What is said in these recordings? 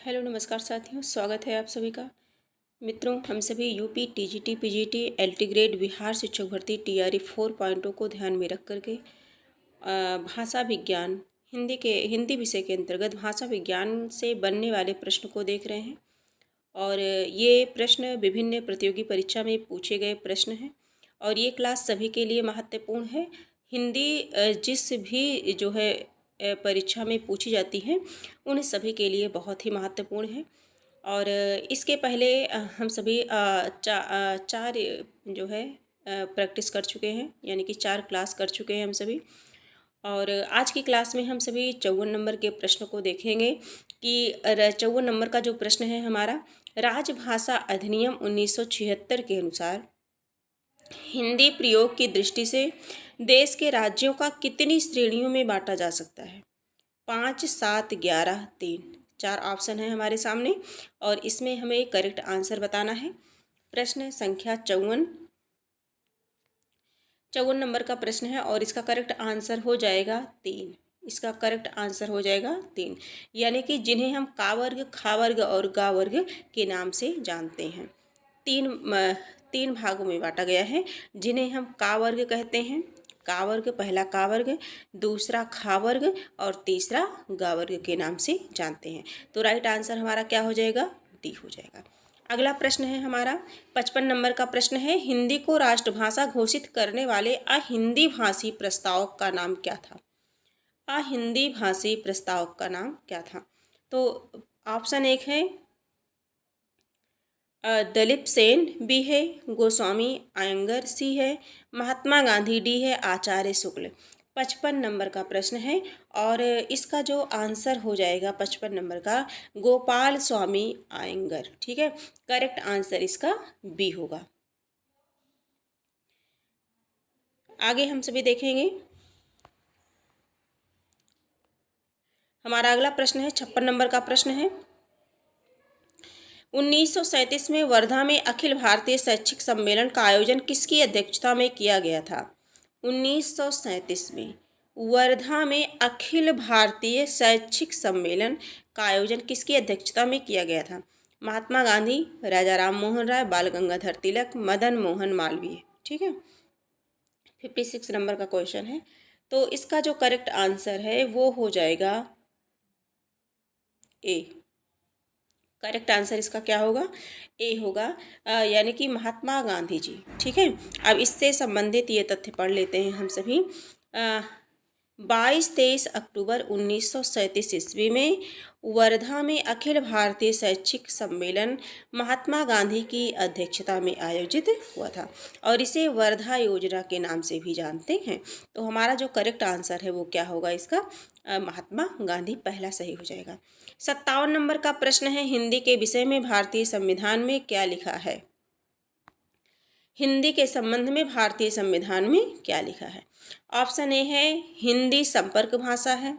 Hello नमस्कार साथियों, स्वागत है आप सभी का। मित्रों, हम सभी UP TGT PGT LT grade Bihar शिक्षक भर्ती टीआरई 4.0 को ध्यान में रख करके भाषा विज्ञान हिंदी विषय के अंतर्गत भाषा विज्ञान से बनने वाले प्रश्न को देख रहे हैं। और ये प्रश्न विभिन्न प्रतियोगी परीक्षा में पूछे गए प्रश्न हैं और ये क्लास सभी के लिए महत्वपूर्ण है। हिंदी जिस भी जो है परीक्षा में पूछी जाती है उन सभी के लिए बहुत ही महत्वपूर्ण है। और इसके पहले हम सभी चार जो है प्रैक्टिस कर चुके हैं, यानी कि 4 क्लास कर चुके हैं हम सभी। और आज की क्लास में हम सभी 54 नंबर के प्रश्न को देखेंगे कि 54 नंबर का जो प्रश्न है हमारा, राजभाषा अधिनियम 1976 के अनुसार हिंदी प्रयोग की दृष्टि से देश के राज्यों का कितनी श्रेणियों में बांटा जा सकता है? 5, 7, 11, 3। 4 ऑप्शन है हमारे सामने और इसमें हमें करेक्ट आंसर बताना है। प्रश्न संख्या 54 नंबर का प्रश्न है और इसका करेक्ट आंसर हो जाएगा 3। इसका करेक्ट आंसर हो जाएगा 3, यानी कि जिन्हें हम का वर्ग, खा वर्ग और गा वर्ग के नाम से जानते हैं। तीन भागों में बांटा गया है, जिन्हें हम का वर्ग कहते हैं। का वर्ग, पहला का वर्ग, दूसरा खा वर्ग और तीसरा गा वर्ग के नाम से जानते हैं। तो राइट आंसर हमारा क्या हो जाएगा? डी हो जाएगा। अगला प्रश्न है हमारा 55 नंबर का प्रश्न है, हिंदी को राष्ट्रभाषा घोषित करने वाले अहिंदी भाषी प्रस्तावक का नाम क्या था? अहिंदी भाषी प्रस्तावक का नाम क्या था? तो ऑप्शन 1 है दलीप सेन, बी है गोस्वामी अयंगर, सी है महात्मा गांधी, डी है आचार्य शुक्ल। 55 नंबर का प्रश्न है और इसका जो आंसर हो जाएगा 55 नंबर का गोपाल स्वामी अयंगर। ठीक है, करेक्ट आंसर इसका बी होगा। आगे हम सभी देखेंगे, हमारा अगला प्रश्न है 56 नंबर का प्रश्न है, 1937 में वर्धा में अखिल भारतीय शैक्षिक सम्मेलन का आयोजन किसकी अध्यक्षता में किया गया था? 1937 में वर्धा में अखिल भारतीय शैक्षिक सम्मेलन का आयोजन किसकी अध्यक्षता में किया गया था? महात्मा गांधी, राजा राम मोहन राय, बाल गंगाधर तिलक, मदन मोहन मालवीय। ठीक है, 56 नंबर का क्वेश्चन है। तो इसका जो करेक्ट आंसर है वो हो जाएगा ए। करेक्ट आंसर इसका क्या होगा? ए होगा, यानी कि महात्मा गांधी जी। ठीक है, अब इससे संबंधित ये तथ्य पढ़ लेते हैं हम सभी। 22-23 अक्टूबर 1937 ईस्वी में वर्धा में अखिल भारतीय शैक्षिक सम्मेलन महात्मा गांधी की अध्यक्षता में आयोजित हुआ था और इसे वर्धा योजना के नाम से भी जानते हैं। तो हमारा जो करेक्ट आंसर है वो क्या होगा? इसका महात्मा गांधी पहला सही हो जाएगा। 57 नंबर का प्रश्न है, हिंदी के विषय में भारतीय संविधान में क्या लिखा है? हिंदी के संबंध में भारतीय संविधान में क्या लिखा है? ऑप्शन ए है हिंदी संपर्क भाषा है,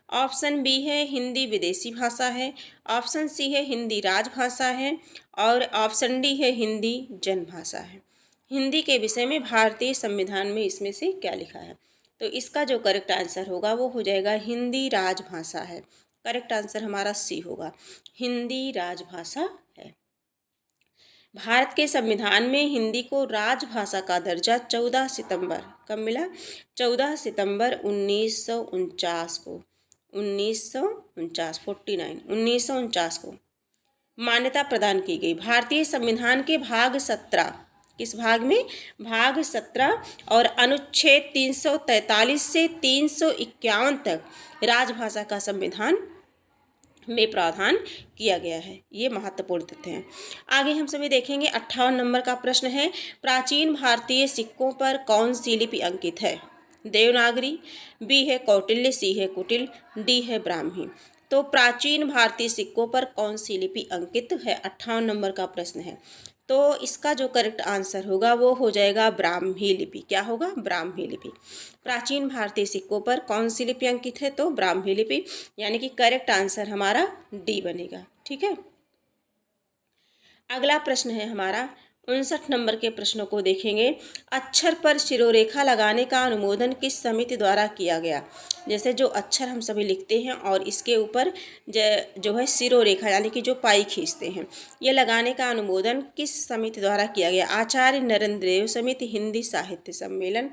ऑप्शन बी है हिंदी विदेशी भाषा है, ऑप्शन सी है हिंदी राजभाषा है और ऑप्शन डी है हिंदी जनभाषा है। हिंदी के विषय में भारतीय संविधान में इसमें से क्या लिखा है? तो इसका जो करेक्ट आंसर होगा वो हो जाएगा हिंदी राजभाषा है। करेक्ट आंसर हमारा सी होगा, हिंदी राजभाषा है। भारत के संविधान में हिंदी को राजभाषा का दर्जा 14 सितंबर कब मिला? 14 सितंबर 1949 को, 1949 को मान्यता प्रदान की गई। भारतीय संविधान के भाग 17, किस भाग में? भाग 17 और अनुच्छेद 343 से 351 तक राजभाषा का संविधान में प्रावधान किया गया है। ये महत्वपूर्ण तथ्य हैं। आगे हम सभी देखेंगे 58 नंबर का प्रश्न है, प्राचीन भारतीय सिक्कों पर कौन सी लिपि अंकित है? देवनागरी, बी है कौटिल्य, सी है कुटिल, डी है ब्राह्मी। तो प्राचीन भारतीय सिक्कों पर कौन सी लिपि अंकित है? 58 नंबर का प्रश्न है। तो इसका जो करेक्ट आंसर होगा वो हो जाएगा ब्राह्मी लिपि। क्या होगा? ब्राह्मी लिपि। प्राचीन भारतीय सिक्कों पर कौन सी लिपि अंकित है? तो ब्राह्मी लिपि, यानी कि करेक्ट आंसर हमारा डी बनेगा। ठीक है, अगला प्रश्न है हमारा 59 नंबर के प्रश्नों को देखेंगे। अक्षर पर शिरोरेखा लगाने का अनुमोदन किस समिति द्वारा किया गया। जैसे जो अक्षर हम सभी लिखते हैं और इसके ऊपर जो है शिरोरेखा यानी कि जो पाई खींचते हैं, ये लगाने का अनुमोदन किस समिति द्वारा किया गया। आचार्य नरेंद्र देव समिति, हिंदी साहित्य सम्मेलन,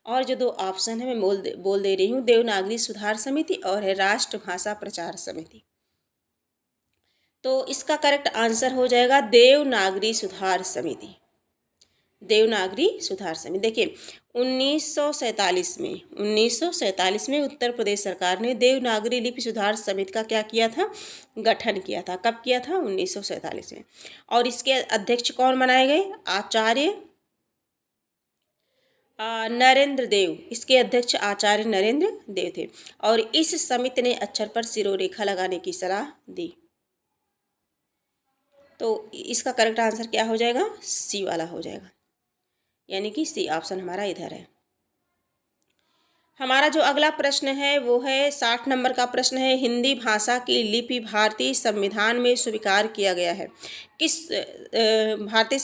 और जो दो ऑप्शन है मैं बोल दे रही हूँ, देवनागरी सुधार समिति और है राष्ट्रभाषा प्रचार समिति। तो इसका करेक्ट आंसर हो जाएगा देवनागरी सुधार समिति। देवनागरी सुधार समिति। देखिए 1947 में उत्तर प्रदेश सरकार ने देवनागरी लिपि सुधार समिति का क्या किया था, गठन किया था। कब किया था, 1947 में। और इसके अध्यक्ष कौन बनाए गए, आचार्य नरेंद्र देव। इसके अध्यक्ष आचार्य नरेंद्र देव थे और इस समिति ने अक्षर पर शिरोरेखा लगाने की सलाह दी। तो इसका करेक्ट आंसर क्या हो जाएगा, सी वाला हो जाएगा, यानी कि सी ऑप्शन हमारा इधर है। हमारा जो अगला प्रश्न है वो है 60 नंबर का प्रश्न है। हिंदी भाषा की लिपि भारतीय संविधान में स्वीकार किया गया है। किस भारतीय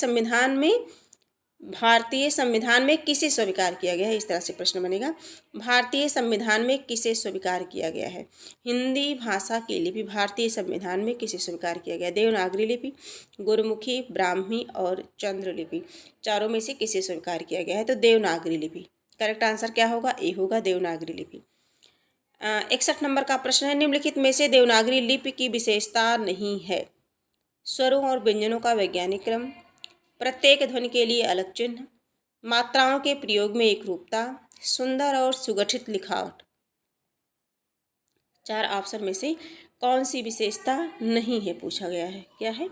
संविधान में किसे स्वीकार किया गया है, इस तरह से प्रश्न बनेगा। भारतीय संविधान में किसे स्वीकार किया गया है। हिंदी भाषा की लिपि भारतीय संविधान में किसे स्वीकार किया गया। देवनागरी लिपि, गुरुमुखी, ब्राह्मी और चंद्र लिपि, चारों में से किसे स्वीकार किया गया है। तो देवनागरी लिपि। करेक्ट आंसर क्या होगा, ए होगा, देवनागरी लिपि। 61 नंबर का प्रश्न है। निम्नलिखित में से देवनागरी लिपि की विशेषता नहीं है। स्वरों और व्यंजनों का वैज्ञानिक क्रम, प्रत्येक ध्वनि के लिए अलग चिन्ह, मात्राओं के प्रयोग में एकरूपता, सुंदर और सुगठित लिखावट। चार ऑप्शन में से कौन सी विशेषता नहीं है पूछा गया है, क्या है,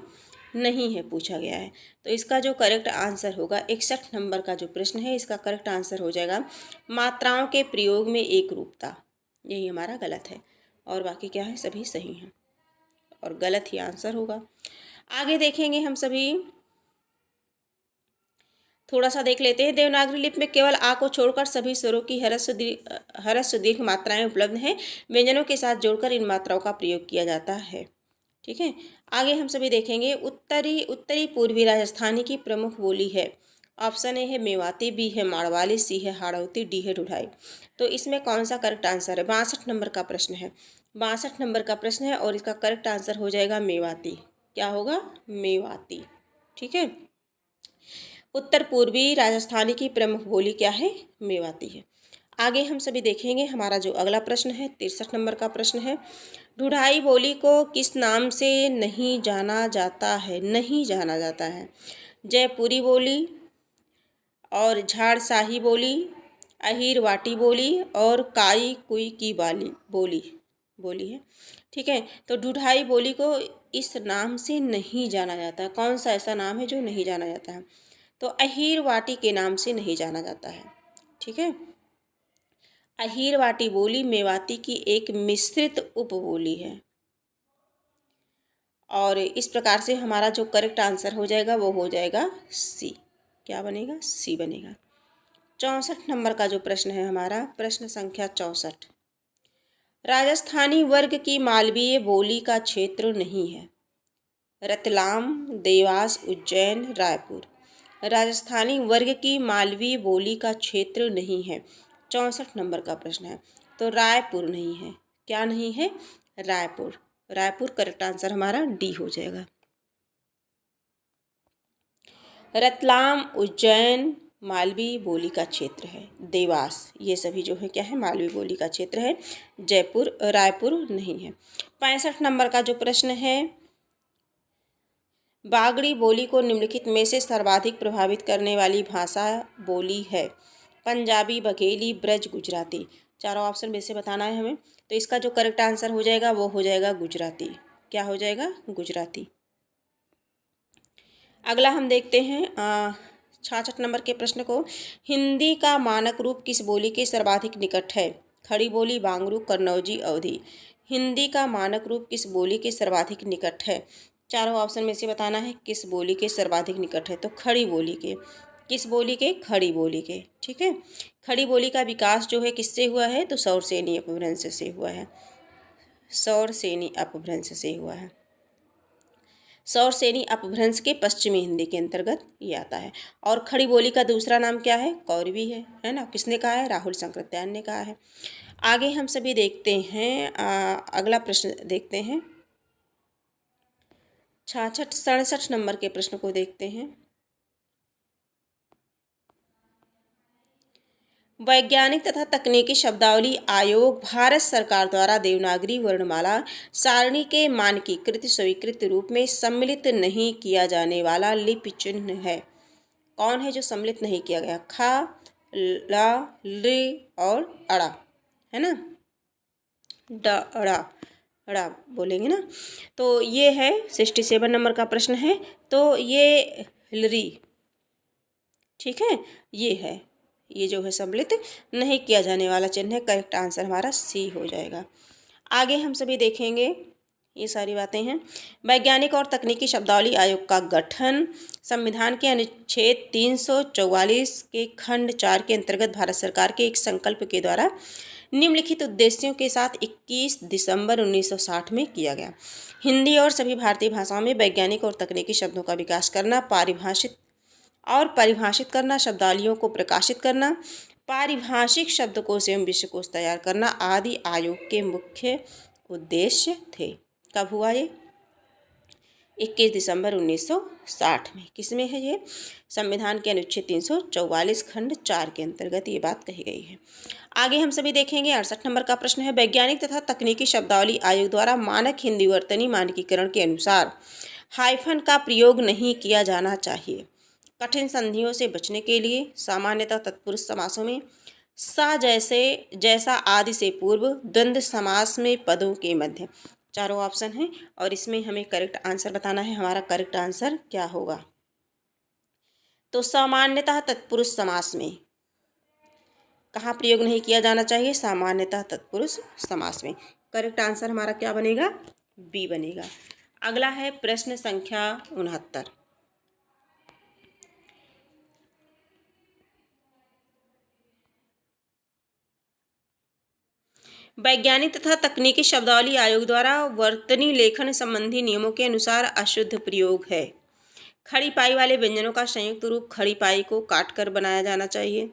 नहीं है पूछा गया है। तो इसका जो करेक्ट आंसर होगा 61 नंबर का जो प्रश्न है, इसका करेक्ट आंसर हो जाएगा मात्राओं के प्रयोग में एकरूपता। यही हमारा गलत है और बाकी क्या है, सभी सही हैं और गलत ही आंसर होगा। आगे देखेंगे हम सभी, थोड़ा सा देख लेते हैं। देवनागरी लिपि में केवल आ को छोड़कर सभी स्वरों की ह्रस्व दीर्घ मात्राएं उपलब्ध हैं। व्यंजनों के साथ जोड़कर इन मात्राओं का प्रयोग किया जाता है। ठीक है, आगे हम सभी देखेंगे। उत्तरी पूर्वी राजस्थानी की प्रमुख बोली है। ऑप्शन ए है मेवाती, बी है माड़वाली, सी है हाड़ौती, डी है ढुढाई। तो इसमें कौन सा करेक्ट आंसर है। 62 नंबर का प्रश्न है, 62 नंबर का प्रश्न है और इसका करेक्ट आंसर हो जाएगा मेवाती। क्या होगा, मेवाती। ठीक है, उत्तर पूर्वी राजस्थानी की प्रमुख बोली क्या है, मेवाती है। आगे हम सभी देखेंगे। हमारा जो अगला प्रश्न है 63 नंबर का प्रश्न है। ढुढाई बोली को किस नाम से नहीं जाना जाता है, नहीं जाना जाता है। जयपुरी बोली और झाड़साही बोली, अहीरवाटी बोली और काई कुई की बोली है। ठीक है, तो ढुढाई बोली को इस नाम से नहीं जाना जाता है। कौन सा ऐसा नाम है जो नहीं जाना जाता है, तो अहीरवाटी के नाम से नहीं जाना जाता है। ठीक है, अहीरवाटी बोली मेवाती की एक मिश्रित उपबोली है और इस प्रकार से हमारा जो करेक्ट आंसर हो जाएगा वो हो जाएगा सी। क्या बनेगा, सी बनेगा। 64 नंबर का जो प्रश्न है हमारा, प्रश्न संख्या 64। राजस्थानी वर्ग की मालवीय बोली का क्षेत्र नहीं है। रतलाम, देवास, उज्जैन, रायपुर। राजस्थानी वर्ग की मालवीय बोली का क्षेत्र नहीं है। 64 नंबर का प्रश्न है, तो रायपुर नहीं है। क्या नहीं है, रायपुर। रायपुर करेक्ट आंसर हमारा डी हो जाएगा। रतलाम, उज्जैन मालवी बोली का क्षेत्र है। देवास, ये सभी जो है क्या है, मालवी बोली का क्षेत्र है। रायपुर नहीं है। 65 नंबर का जो प्रश्न है, बागड़ी बोली को निम्नलिखित में से सर्वाधिक प्रभावित करने वाली भाषा बोली है। पंजाबी, बघेली, ब्रज, गुजराती। चारों ऑप्शन में से बताना है हमें। तो इसका जो करेक्ट आंसर हो जाएगा वो हो जाएगा गुजराती। क्या हो जाएगा, गुजराती। अगला हम देखते हैं 66 नंबर के प्रश्न को। हिंदी का मानक रूप किस बोली के सर्वाधिक निकट है। खड़ी बोली, बांगरू, कन्नौजी, अवधी। हिंदी का मानक रूप किस बोली के सर्वाधिक निकट है। चारों ऑप्शन में से बताना है किस बोली के सर्वाधिक निकट है। तो खड़ी बोली के। किस बोली के, खड़ी बोली के। ठीक है, खड़ी बोली का विकास जो है किससे हुआ है, तो सौरसेनी अपभ्रंश से हुआ है। सौरसेनी अपभ्रंश से हुआ है। सौरसेनी अपभ्रंश के पश्चिमी हिंदी के अंतर्गत ये आता है। और खड़ी बोली का दूसरा नाम क्या है? कौरवी है ना। किसने कहा है? राहुल शंकरत्यायन ने कहा है। आगे हम सभी देखते हैं, अगला प्रश्न देखते हैं। 66 नंबर के प्रश्न को देखते हैं। वैज्ञानिक तथा तकनीकी शब्दावली आयोग भारत सरकार द्वारा देवनागरी वर्णमाला सारणी के मानकीकृत स्वीकृत रूप में सम्मिलित नहीं किया जाने वाला लिपि चिन्ह है। कौन है जो सम्मिलित नहीं किया गया? खा, ला, ली और अड़ा, है ना। अड़ा बोलेंगे ना। तो ये है 67 नंबर का प्रश्न है। तो ये हिलरी, ठीक है, ये है, ये जो है सम्मिलित नहीं किया जाने वाला चिन्ह है। करेक्ट आंसर हमारा सी हो जाएगा। आगे हम सभी देखेंगे, ये सारी बातें हैं। वैज्ञानिक और तकनीकी शब्दावली आयोग का गठन संविधान के अनुच्छेद 344 के खंड 4 के अंतर्गत भारत सरकार के एक संकल्प के द्वारा निम्नलिखित उद्देश्यों के साथ 21 दिसंबर 1960 में किया गया। हिंदी और सभी भारतीय भाषाओं में वैज्ञानिक और तकनीकी शब्दों का विकास करना, परिभाषित करना, शब्दावलियों को प्रकाशित करना, पारिभाषिक शब्दकोश एवं विश्वकोश तैयार करना आदि आयोग के मुख्य उद्देश्य थे। कब हुआ ये? 21 दिसंबर 1960 में। किसमें है ये? संविधान के अनुच्छेद 344 खंड 4 के अंतर्गत ये बात कही गई है। आगे हम सभी देखेंगे 68 नंबर का प्रश्न है। वैज्ञानिक तथा तकनीकी शब्दावली आयोग द्वारा मानक हिंदी वर्तनी मानकीकरण के अनुसार हाइफन का प्रयोग नहीं किया जाना चाहिए। कठिन संधियों से बचने के लिए सामान्यतः तत्पुरुष समासों में सा जैसा आदि से पूर्व, द्वंद्व समास में पदों के मध्य। चारों ऑप्शन हैं और इसमें हमें करेक्ट आंसर बताना है। हमारा करेक्ट आंसर क्या होगा? तो सामान्यतः तत्पुरुष समास में कहाँ प्रयोग नहीं किया जाना चाहिए? सामान्यतः तत्पुरुष समास में। करेक्ट आंसर हमारा क्या बनेगा? बी बनेगा। अगला है प्रश्न संख्या 69। वैज्ञानिक तथा तकनीकी शब्दावली आयोग द्वारा वर्तनी लेखन संबंधी नियमों के अनुसार अशुद्ध प्रयोग है। खड़ी पाई वाले व्यंजनों का संयुक्त रूप खड़ी पाई को काटकर बनाया जाना चाहिए।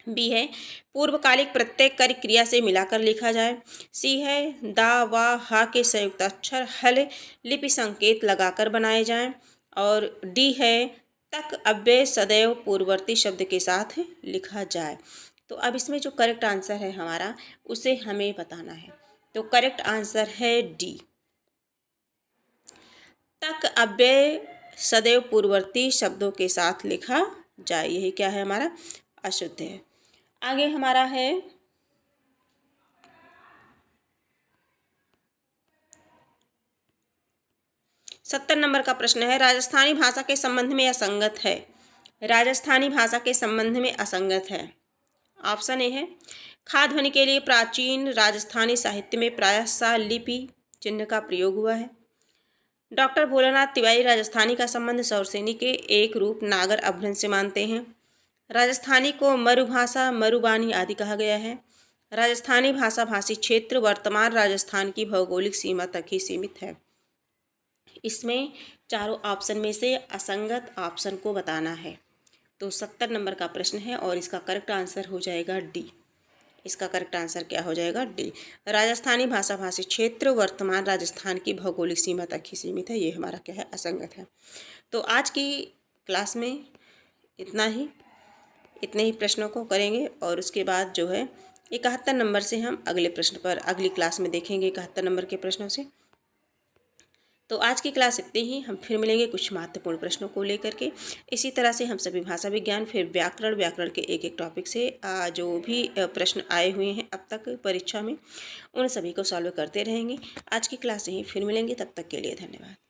बी है पूर्वकालिक प्रत्यय कर क्रिया से मिलाकर लिखा जाए। सी है दा वा हा के संयुक्त अक्षर हल लिपि संकेत लगाकर बनाए जाएं। और डी है तक अव्यय सदैव पूर्ववर्ती शब्द के साथ लिखा जाए। तो अब इसमें जो करेक्ट आंसर है हमारा, उसे हमें बताना है। तो करेक्ट आंसर है डी, तक अव्यय सदैव पूर्ववर्ती शब्दों के साथ लिखा जाए। यही क्या है? हमारा अशुद्ध है। आगे हमारा है 70 नंबर का प्रश्न है। राजस्थानी भाषा के संबंध में असंगत है। राजस्थानी भाषा के संबंध में असंगत है। ऑप्शन ए है खा ध्वनि के लिए प्राचीन राजस्थानी साहित्य में प्रायः सा लिपि चिन्ह का प्रयोग हुआ है। डॉक्टर भोलानाथ तिवारी राजस्थानी का संबंध सौरसेनी के एक रूप नागर अपभ्रंश से मानते हैं। राजस्थानी को मरुभाषा, मरुबानी आदि कहा गया है। राजस्थानी भाषा भाषी क्षेत्र वर्तमान राजस्थान की भौगोलिक सीमा तक ही सीमित है। इसमें चारों ऑप्शन में से असंगत ऑप्शन को बताना है। तो 70 नंबर का प्रश्न है और इसका करेक्ट आंसर हो जाएगा डी। इसका करेक्ट आंसर क्या हो जाएगा? डी। राजस्थानी भाषा भाषी क्षेत्र वर्तमान राजस्थान की भौगोलिक सीमा तक ही सीमित है। ये हमारा क्या है? असंगत है। तो आज की क्लास में इतने ही प्रश्नों को करेंगे और उसके बाद जो है 71 नंबर से हम अगले प्रश्न पर अगली क्लास में देखेंगे 71 नंबर के प्रश्नों से। तो आज की क्लास इतनी ही। हम फिर मिलेंगे कुछ महत्वपूर्ण प्रश्नों को लेकर के। इसी तरह से हम सभी भाषा विज्ञान, फिर व्याकरण के एक एक टॉपिक से जो भी प्रश्न आए हुए हैं अब तक परीक्षा में, उन सभी को सॉल्व करते रहेंगे। आज की क्लास यहीं फिर मिलेंगे। तब तक के लिए धन्यवाद।